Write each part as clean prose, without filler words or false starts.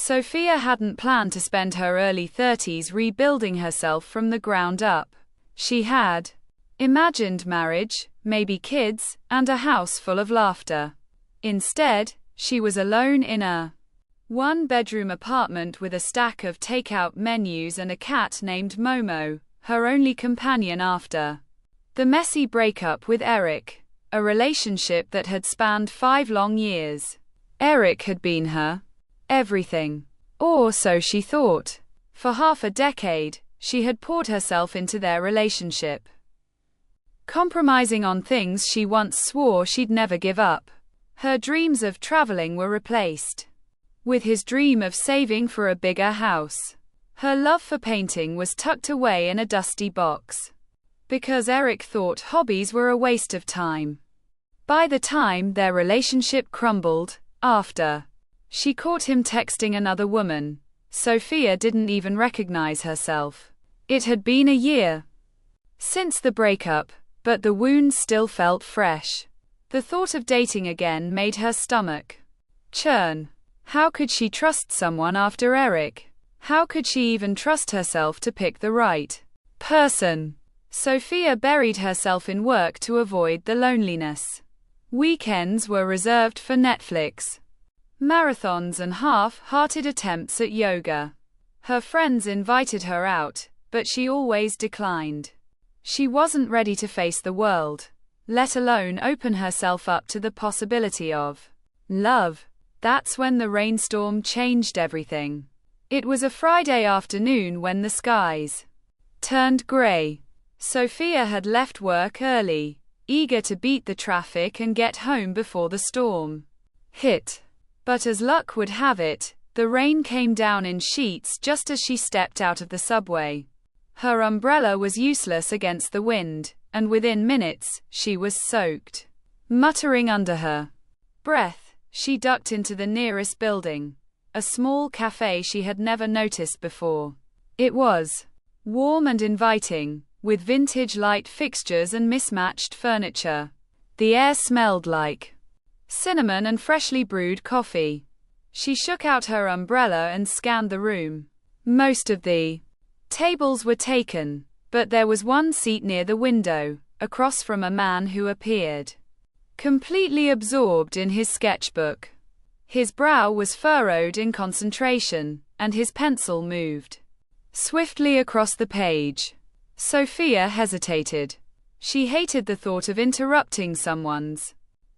Sophia hadn't planned to spend her early 30s rebuilding herself from the ground up. She had imagined marriage, maybe kids, and a house full of laughter. Instead, she was alone in a one-bedroom apartment with a stack of takeout menus and a cat named Momo, her only companion after the messy breakup with Eric, a relationship that had spanned 5 long years. Eric had been her everything. Or so she thought. For half a decade, she had poured herself into their relationship, compromising on things she once swore she'd never give up. Her dreams of traveling were replaced with his dream of saving for a bigger house. Her love for painting was tucked away in a dusty box, because Eric thought hobbies were a waste of time. By the time their relationship crumbled, after she caught him texting another woman, Sophia didn't even recognize herself. It had been a year since the breakup, but the wounds still felt fresh. The thought of dating again made her stomach churn. How could she trust someone after Eric? How could she even trust herself to pick the right person? Sophia buried herself in work to avoid the loneliness. Weekends were reserved for Netflix, marathons and half-hearted attempts at yoga. Her friends invited her out, but she always declined. She wasn't ready to face the world, let alone open herself up to the possibility of love. That's when the rainstorm changed everything. It was a Friday afternoon when the skies turned gray. Sophia had left work early, eager to beat the traffic and get home before the storm hit. But as luck would have it, the rain came down in sheets just as she stepped out of the subway. Her umbrella was useless against the wind, and within minutes, she was soaked. Muttering under her breath, she ducked into the nearest building, a small cafe she had never noticed before. It was warm and inviting, with vintage light fixtures and mismatched furniture. The air smelled like cinnamon and freshly brewed coffee. She shook out her umbrella and scanned the room. Most of the tables were taken, but there was one seat near the window, across from a man who appeared completely absorbed in his sketchbook. His brow was furrowed in concentration, and his pencil moved swiftly across the page. Sophia hesitated. She hated the thought of interrupting someone's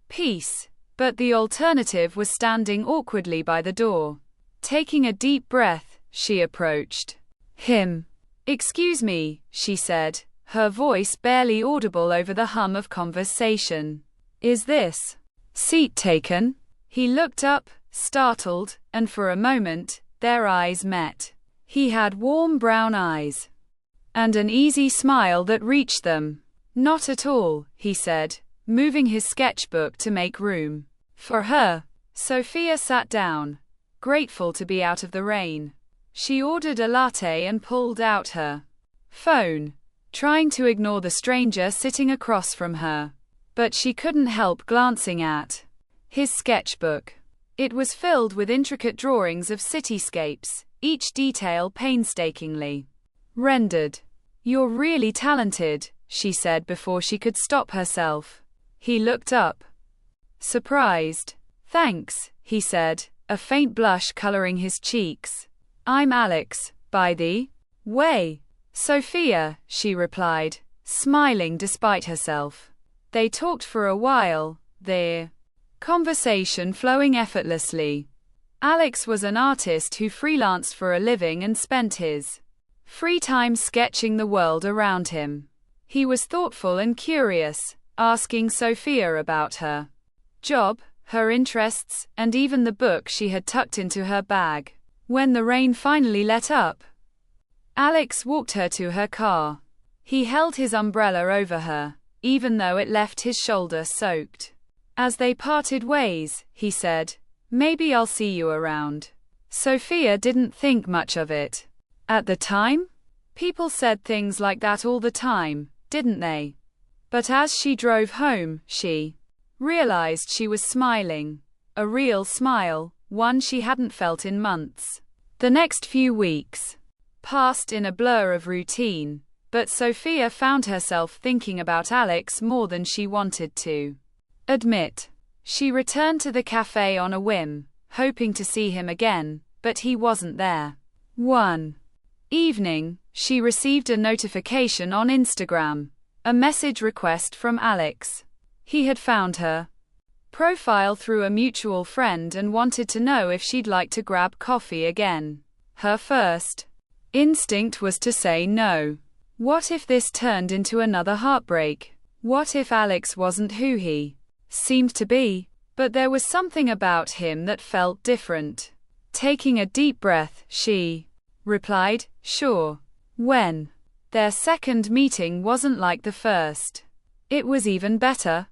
peace, but the alternative was standing awkwardly by the door. Taking a deep breath, she approached him. "Excuse me," she said, her voice barely audible over the hum of conversation. "Is this seat taken?" He looked up, startled, and for a moment, their eyes met. He had warm brown eyes and an easy smile that reached them. "Not at all," he said, moving his sketchbook to make room for her. Sophia sat down, grateful to be out of the rain. She ordered a latte and pulled out her phone, trying to ignore the stranger sitting across from her. But she couldn't help glancing at his sketchbook. It was filled with intricate drawings of cityscapes, each detail painstakingly rendered. "You're really talented," she said before she could stop herself. He looked up, surprised. "Thanks," he said, a faint blush coloring his cheeks. "I'm Alex, by the way." "Sophia," she replied, smiling despite herself. They talked for a while, their conversation flowing effortlessly. Alex was an artist who freelanced for a living and spent his free time sketching the world around him. He was thoughtful and curious, asking Sophia about her job, her interests, and even the book she had tucked into her bag. When the rain finally let up, Alex walked her to her car. He held his umbrella over her, even though it left his shoulder soaked. As they parted ways, he said, "Maybe I'll see you around." Sophia didn't think much of it. At the time? People said things like that all the time, didn't they? But as she drove home, she realized she was smiling. A real smile, one she hadn't felt in months. The next few weeks passed in a blur of routine, but Sophia found herself thinking about Alex more than she wanted to admit. She returned to the cafe on a whim, hoping to see him again, but he wasn't there. One evening, she received a notification on Instagram, a message request from Alex. He had found her profile through a mutual friend and wanted to know if she'd like to grab coffee again. Her first instinct was to say no. What if this turned into another heartbreak? What if Alex wasn't who he seemed to be? But there was something about him that felt different. Taking a deep breath, she replied, "Sure." When their second meeting wasn't like the first. It was even better.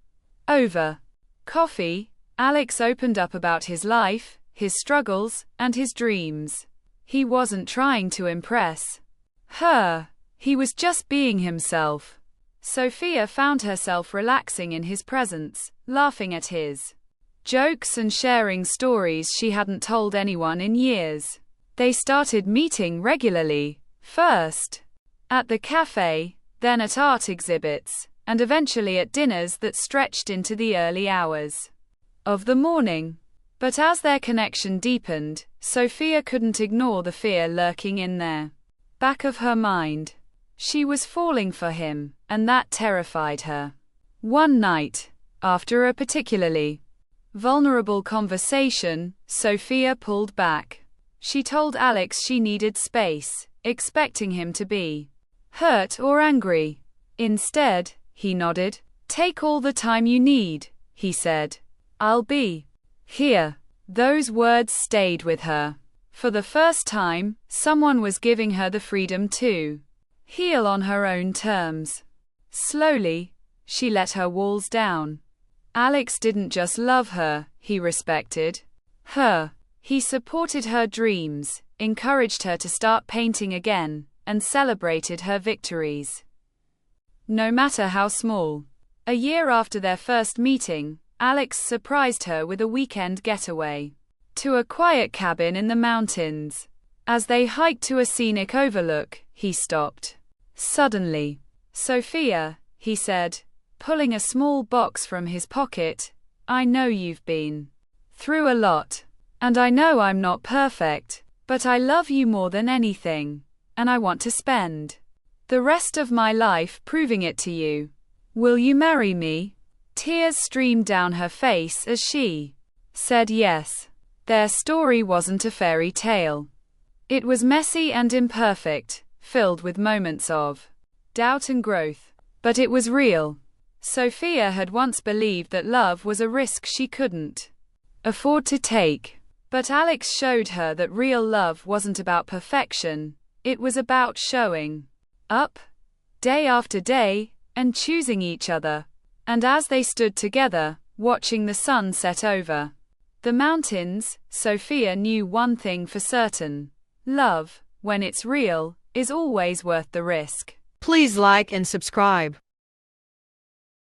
Over coffee, Alex opened up about his life, his struggles, and his dreams. He wasn't trying to impress her. He was just being himself. Sophia found herself relaxing in his presence, laughing at his jokes and sharing stories she hadn't told anyone in years. They started meeting regularly, first at the cafe, then at art exhibits, and eventually at dinners that stretched into the early hours of the morning. But as their connection deepened, Sophia couldn't ignore the fear lurking in there back of her mind. She was falling for him, and that terrified her. One night, after a particularly vulnerable conversation, Sophia pulled back. She told Alex she needed space, expecting him to be hurt or angry. Instead, he nodded. "Take all the time you need," he said. "I'll be here." Those words stayed with her. For the first time, someone was giving her the freedom to heal on her own terms. Slowly, she let her walls down. Alex didn't just love her, he respected her. He supported her dreams, encouraged her to start painting again, and celebrated her victories, no matter how small. A year after their first meeting, Alex surprised her with a weekend getaway to a quiet cabin in the mountains. As they hiked to a scenic overlook, he stopped. Suddenly, "Sophia," he said, pulling a small box from his pocket, "I know you've been through a lot. And I know I'm not perfect, but I love you more than anything. And I want to spend the rest of my life proving it to you. Will you marry me?" Tears streamed down her face as she said yes. Their story wasn't a fairy tale. It was messy and imperfect, filled with moments of doubt and growth. But it was real. Sophia had once believed that love was a risk she couldn't afford to take. But Alex showed her that real love wasn't about perfection. It was about showing up, day after day, and choosing each other. And as they stood together, watching the sun set over the mountains, Sophia knew one thing for certain. Love, when it's real, is always worth the risk. Please like and subscribe.